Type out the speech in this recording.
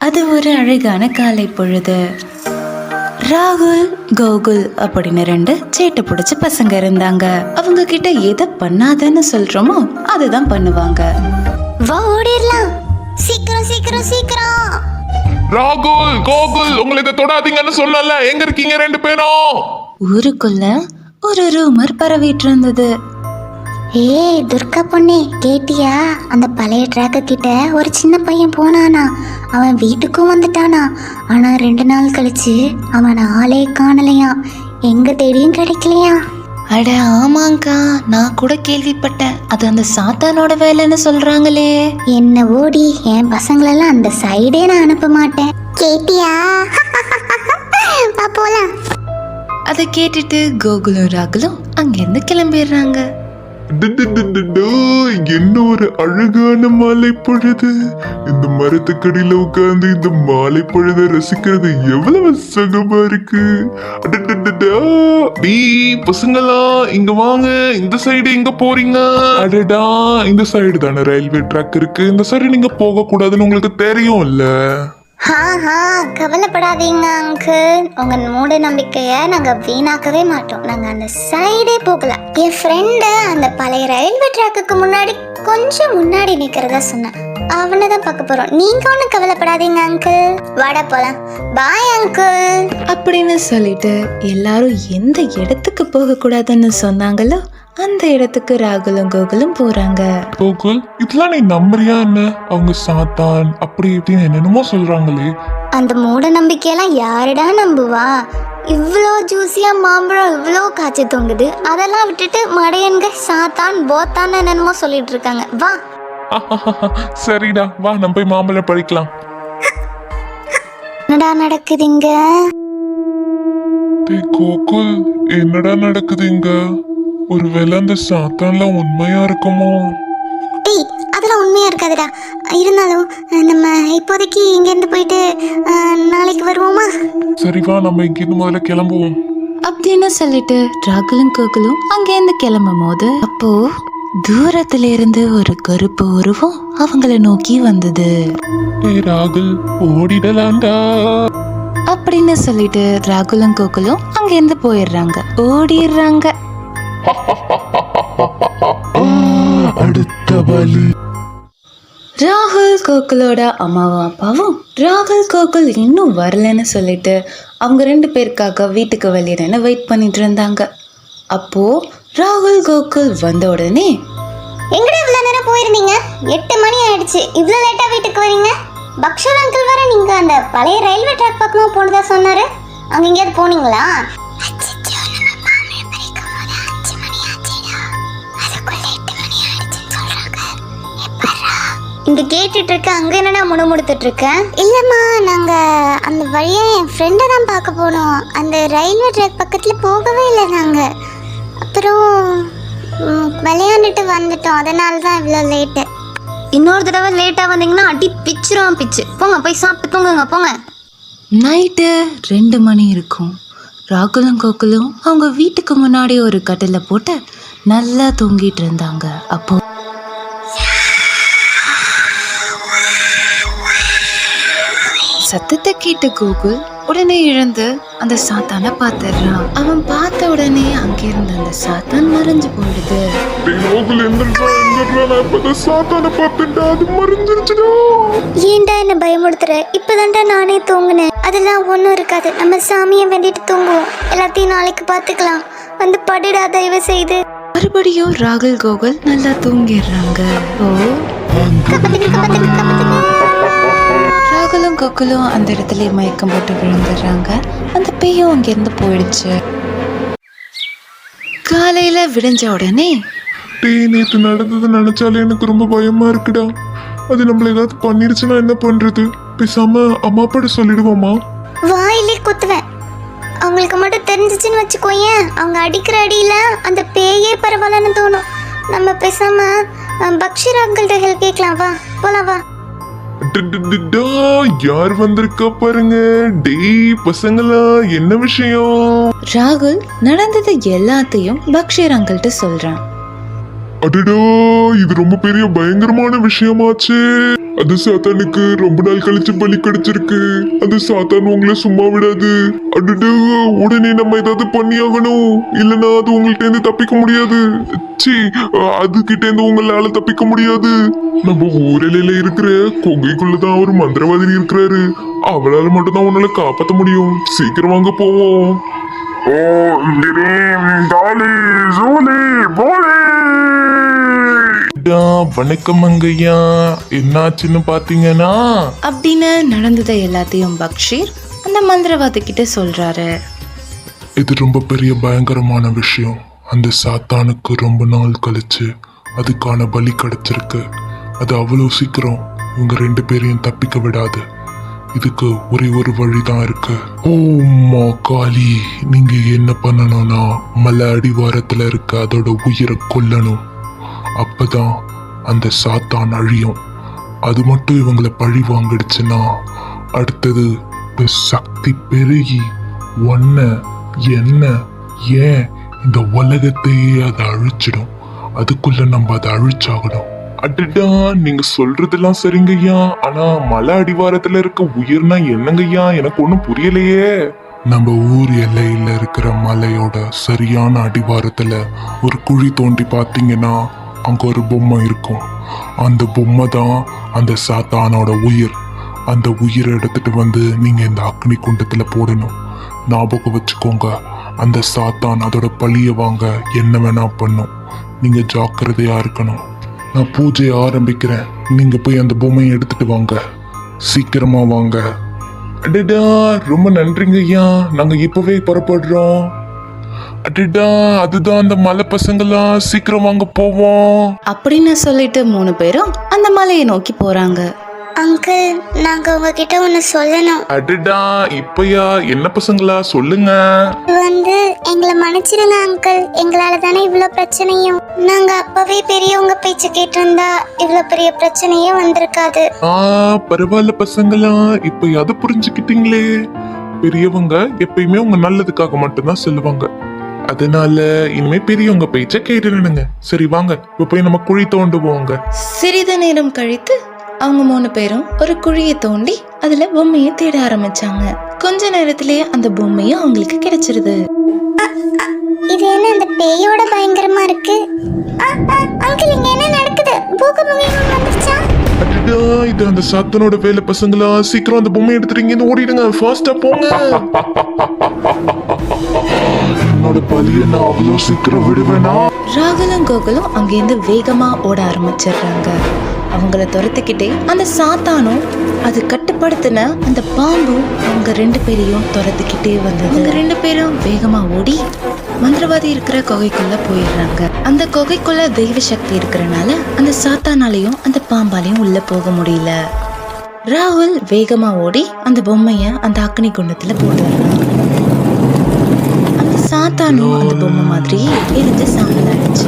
அது ஒரு அழகான காலை பொழுது. ராகுல் கோகுல் அப்படின்னு 2 சேட்டை பிடிச்ச பசங்க இருந்தாங்க. அவங்க கிட்ட எதை பண்ணாதன்னு சொல்றோமோ அதுதான் பண்ணுவாங்க. ஓடிரலாம், சீக்கிரம் சீக்கிரம் சீக்கிரம். ராகுல் கோகுல் உங்களை இதை தொடாதீங்கன்னு சொல்லல. எங்க இருக்கீங்க 2 பேரும்? ஊருக்குள்ள ஒரு ரூமர் பரவிட்டு இருந்தது. ஏய் துர்கா பொண்ணே, கேட்டியா? அந்த பழைய ட்ராக்கு கிட்ட ஒரு சின்ன பையன் போனானா, அவன் வீட்டுக்கும் வந்துட்டானா. ஆனா 2 நாள் கழிச்சு அவன் ஆளே காணலையா, எங்க தேடியும் கிடைக்கலையா. அட ஆமாங்கா, நான் கூட கேள்விப்பட்டேன். அது அந்த சாத்தானோட வேலைன்னு சொல்றாங்களே. என்ன ஓடி, என் பசங்களெல்லாம் அந்த சைடே நான் அனுப்ப மாட்டேன். கேட்டியா? போலாம். அதை கேட்டுட்டு கோகுலும் ராகுலும் அங்கிருந்து கிளம்பிடுறாங்க. என்ன ஒரு அழகான மாலை பொழுது. இந்த மரத்துக்கடியில உட்கார்ந்து இந்த மாலை பொழுத ரசிக்கிறது எவ்வளவு சுகமா இருக்கு. பசங்களா இங்க வாங்க, இந்த சைடு எங்க போறீங்க? அடடா, இந்த சைடு தானே ரயில்வே ட்ராக் இருக்கு. இந்த சைடு நீங்க போக கூடாதுன்னு உங்களுக்கு தெரியும் இல்ல? கவலைப்படாதீங்க அங்கிள், உங்க மூட நம்பிக்கைய நாங்க வீணாக்கவே மாட்டோம். நாங்க அந்த சைடே போகலாம். என் ஃப்ரெண்டு அந்த பழைய ரயில்வே ட்ராக்குக்கு முன்னாடி கொஞ்சம் முன்னாடி நிக்கிறதா சொன்னேன். அவனை தான் பார்க்க போறோம். நீங்க ஒன்னும் கவலைப்படாதீங்க அங்கிள், வாடா போலாம். பாய் அங்கிள் அப்படின்னு சொல்லிட்டு எல்லாரும் எந்த இடத்துக்கு போக கூடாதுன்னு சொன்னாங்களோ அந்த இடத்துக்கு ராகுலும் கோகுலும் போறாங்க. கோகுல், இதெல்லாம் நீ நம்புறியா என்ன? அவங்க சாத்தான் அப்படி இப்படின்னு என்னென்னமோ சொல்றாங்களே. அந்த மூட நம்பிக்கையெல்லாம் யாருடா நம்புவா? இவ்வளோ ஜூசியா மாம்பழம் இவ்வளோ காய்ச்சி தொங்குது, அதெல்லாம் விட்டுட்டு மடையன்க சாத்தான் போத்தான் என்னென்னமோ சொல்லிட்டு இருக்காங்க. வா. சரிடா, வா நம்ம போய் மாம்பழம் பறிக்கலாம். என்னடா நடக்குதுங்க? கோகுல், என்னடா நடக்குதுங்க? ஒருவேளை அந்த சாத்தான்லாம் உண்மையா இருக்குமோ? டேய், அதெல்லாம் உண்மையா இருக்காதுடா. இருந்தாலும் நம்ம இப்போதைக்கு இங்கேருந்து போயிட்டு நாளைக்கு வருவோமா? சரி வா, நம்ம இங்கிருந்து முதல்ல கிளம்புவோம் அப்படின்னு சொல்லிட்டு ராகுலும் கோகுலும் அங்கேருந்து கிளம்பும் போது அப்போ தூரத்துல இருந்து ஒரு கருப்பு உருவம் அவங்கள நோக்கி வந்தது. ராகுல், ஓடிடலாண்டா அப்படின்னு சொல்லிட்டு ராகுலும் கோகுலும் அங்கேருந்து போயிடுறாங்க, ஓடிடுறாங்க. அடுத்த வழி. ராகுல் கோகுலோட அம்மாவும் அப்பாவும் ராகுல் கோகுல் இன்னும் வரலன்னு சொல்லிட்டு அவங்க 2 பேருக்காக வீட்டுக்கு வெளியிடன்னு வெயிட் பண்ணிட்டு இருந்தாங்க. அப்போ ராகுல் கோகுல் வந்த உடனே, எங்கடா இவ்வளோ நேரம் போயிருந்தீங்க? 8 மணி ஆயிடுச்சு, இவ்வளோ லேட்டா வீட்டுக்கு வரீங்க? பக்ஷர் அங்கிள் வர நீங்க அந்த பழைய ரயில்வே ட்ராக் பக்கமா போனதா சொன்னாரு. அங்க எங்கேயாவது போனீங்களா? இங்க கேட்டுட்டு இருக்க, அங்க என்னடா முணுமுடுத்துட்டு இருக்க? இல்லம்மா, நாங்க அந்த வழியா என் ஃப்ரெண்டை தான் பார்க்க போனோம். அந்த ரயில்வே ட்ராக் பக்கத்துல போகவே இல்லை நாங்க. அப்புறம் விளையாண்டுட்டு வந்துட்டோம், அதனால தான் இவ்வளோ லேட்டு. இன்னொரு தடவை லேட்டா வந்தீங்கன்னா அடி பிச்சிரும் பிச்சு. போங்க, போய் சாப்பிட்டு தூங்குங்க போங்க. நைட்டு 2 மணி இருக்கும். ராகுலும் கோகுலும் அவங்க வீட்டுக்கு முன்னாடி ஒரு கட்டில போட்டு நல்லா தூங்கிட்டு இருந்தாங்க. அப்போ சத்தத்தை கேட்ட கோகுல் உடனே எழுந்து அந்த சாத்தானை பார்த்துடுறான். அவன் பார்த்த உடனே அங்கிருந்து அந்த சாத்தான் மறைஞ்சு போயிடுது. ஏன்டா என்ன பயமுடுத்துற? இப்பதான்டா நானே தூங்குனேன். அதெல்லாம் ஒன்றும் இருக்காது, நம்ம சாமியை வேண்டிட்டு தூங்குவோம். எல்லாத்தையும் நாளைக்கு பார்த்துக்கலாம். வந்து படுடா தயவு செய்து. மறுபடியும் ராகுல் கோகுல் நல்லா தூங்கிடுறாங்க. ராகுலும் கோகுலும் அந்த இடத்துல மயக்கம் போட்டு விழுந்துடுறாங்க. அந்த பேயும் அங்கிருந்து போயிடுச்சு. காலையில விடிஞ்ச உடனே, நேத்து நடந்தது நினைச்சாலே எனக்கு ரொம்ப பயமா இருக்குடா. அது நம்மள ஏதாவது பண்ணிருச்சுன்னா என்ன பண்றது? பேசாம அம்மா அப்பாட்ட சொல்லிடுவோமா? வாயிலே குத்துவேன். அவங்களுக்கு மட்டும் தெரிஞ்சிச்சுன்னு வச்சுக்கோயேன், அவங்க அடிக்கிற அடியில அந்த பேயே பரவாயில்லன்னு தோணும். நம்ம பேசாம பக்ஷர் அங்கிள்கிட்ட ஹெல்ப் கேட்கலாம். வா போலாம், வா. யார் வந்திருக்கா பாருங்க. டேய் பசங்களா, என்ன விஷயம்? ராகுல் நடந்தது எல்லாத்தையும் பக்ஷர் அங்கிள்கிட்ட சொல்றான். அடடா, இது ரொம்ப பெரிய பயங்கரமான விஷயமாச்சு. அது சாத்தானுக்கு ரொம்ப நாள் கழிச்சு பலி கிடைச்சிருக்கு. அது சாத்தான் உங்களை சும்மா விடாது. அடடா, உடனே நம்ம ஏதாவது பண்ணியாகணும், இல்லைன்னா அது உங்கள்ட்ட இருந்து தப்பிக்க முடியாது. சி, அது கிட்ட இருந்து உங்களால தப்பிக்க முடியாது. நம்ம ஊரில இருக்கிற கொகைக்குள்ளதான் ஒரு மந்திரவாதி இருக்கிறாரு. அவளால மட்டும் தான் உன்னால காப்பாத்த முடியும். சீக்கிரம் வாங்க போவோம். ஓ டாலி ஜூலி போலே. வணக்கம் அங்கய்யா, என்னாச்சுன்னு பாத்தீங்கன்னா அப்படின்னு நடந்ததை எல்லாத்தையும் பக்ஷீர் அந்த மந்திரவாதி கிட்ட சொல்றாரு. இது ரொம்ப பெரிய பயங்கரமான விஷயம். அந்த சாத்தானுக்கு ரொம்ப நாள் கழிச்சு அதுக்கான பலி கிடைச்சிருக்கு. அது அவ்வளவு சீக்கிரம் இவங்க 2 பேரையும் தப்பிக்க விடாது. இதுக்கு ஒரே ஒரு வழிதான் இருக்கு. ஓ மா காளி, நீங்க என்ன பண்ணணும்னா மலை அடிவாரத்துல இருக்க அதோட உயிரை கொல்லணும். அப்பதான் அந்த சாத்தான் அழியும். அது மட்டும் இவங்களை பழி வாங்கிடுச்சுன்னா அடுத்தது இந்த சக்தி பெருகி ஒன்ன என்ன ஏன் இந்த உலகத்தையே அதை அழிச்சிடும். அதுக்குள்ள நம்ம அதை அழிச்சாகணும். அடடா, நீங்க சொல்றதெல்லாம் சரிங்கய்யா. ஆனா மலை அடிவாரத்துல இருக்க உயிர்னா என்னங்கய்யா? எனக்கு ஒண்ணும் புரியலையே. நம்ம ஊர் எல்லையில இருக்கிற மலையோட சரியான அடிவாரத்துல ஒரு குழி தோண்டி பார்த்தீங்கன்னா அங்க ஒரு பொம்மை இருக்கும். அந்த பொம்மை தான் அந்த சாத்தானோட உயிர். அந்த உயிரை எடுத்துட்டு வந்து நீங்க இந்த அக்னி குண்டத்துல போடணும். ஞாபகம் வச்சுக்கோங்க, அந்த சாத்தான் அதோட பழிய வாங்க என்ன வேணா பண்ணும். நீங்க ஜாக்கிரதையா இருக்கணும். நான் பூஜையை ஆரம்பிக்கிறேன். நீங்க போய் அந்த பொம்மையை எடுத்துட்டு வாங்க. சீக்கிரமா வாங்க. அடடா, ரொம்ப நன்றிங்க ஐயா. நாங்க இப்பவே புறப்படுறோம். அடடா, அதுதான் அந்த மலை பசங்களா, சீக்கிரம் வாங்க போவோம் அப்படின்னு சொல்லிட்டு 3 பேரும் அந்த மலையை நோக்கி போறாங்க. அங்கிள், நாங்க உங்ககிட்ட ஒன்று சொல்லணும். அடடா, இப்பயா? என்ன பசங்களா, சொல்லுங்க. எங்களை மன்னிச்சிடுங்க அங்கிள். எங்களால தானே இவ்வளோ பிரச்சனையும். நாங்க அப்பவே பெரியவங்க பேச்சு கேட்டிருந்தா இவ்வளோ பெரிய பிரச்சனையே வந்திருக்காது. பரவாயில்ல பசங்களா, இப்ப அதை புரிஞ்சுக்கிட்டீங்களே. பெரியவங்க எப்பயுமே உங்க நல்லதுக்காக மட்டும்தான் சொல்லுவாங்க. அதனால இனிமே பெரியவங்க பேச்ச கேட்டுடுங்க. சரி வாங்க, இப்ப போய் நம்ம குழி தோண்டுவோங்க. சிறிது நேரம் கழித்து அவங்க 3 பேரும் ஒரு குழியை தோண்டி அதுல பொம்மையை தேட ஆரம்பிச்சாங்க. கொஞ்ச நேரத்திலேயே அந்த பொம்மையும் அவங்களுக்கு கிடைச்சிருது. இது என்ன அந்த பேயோட பயங்கரமா இருக்கு? அங்கிள், இங்க என்ன நடக்குது? பூகம்பம் வந்துருச்சா? அடடா, இது அந்த சாத்தனோட வேலை பசங்களா. சீக்கிரம் அந்த பொம்மையை எடுத்துட்டு இங்க ஓடிடுங்க. ஃபாஸ்டா போங்க. என்னோட பலியை நான் அவ்வளோ சீக்கிரம் விடுவேனா? ராகுலும் கோகுலும் அங்கிருந்து வேகமா ஓட ஆரம்பிச்சிடுறாங்க. அவங்கள துரத்துக்கிட்டே அந்த சாத்தானும் அது கட்டுப்படுத்தின அந்த பாம்பும் அவங்க 2 பேரையும் துரத்துக்கிட்டே வந்தது. அவங்க 2 பேரும் வேகமா ஓடி மந்திரவாதி இருக்கிற குகைக்குள்ள போயிடுறாங்க. அந்த குகைக்குள்ள தெய்வ சக்தி இருக்கிறனால அந்த சாத்தானாலையும் அந்த பாம்பாலையும் உள்ள போக முடியல. ராகுல் வேகமா ஓடி அந்த பொம்மைய அந்த அக்னி குண்டத்துல போட்டுறாங்க. அந்த சாத்தானும் அந்த பொம்மை மாதிரியே எரிஞ்சு சாம்பலாயிடுச்சு.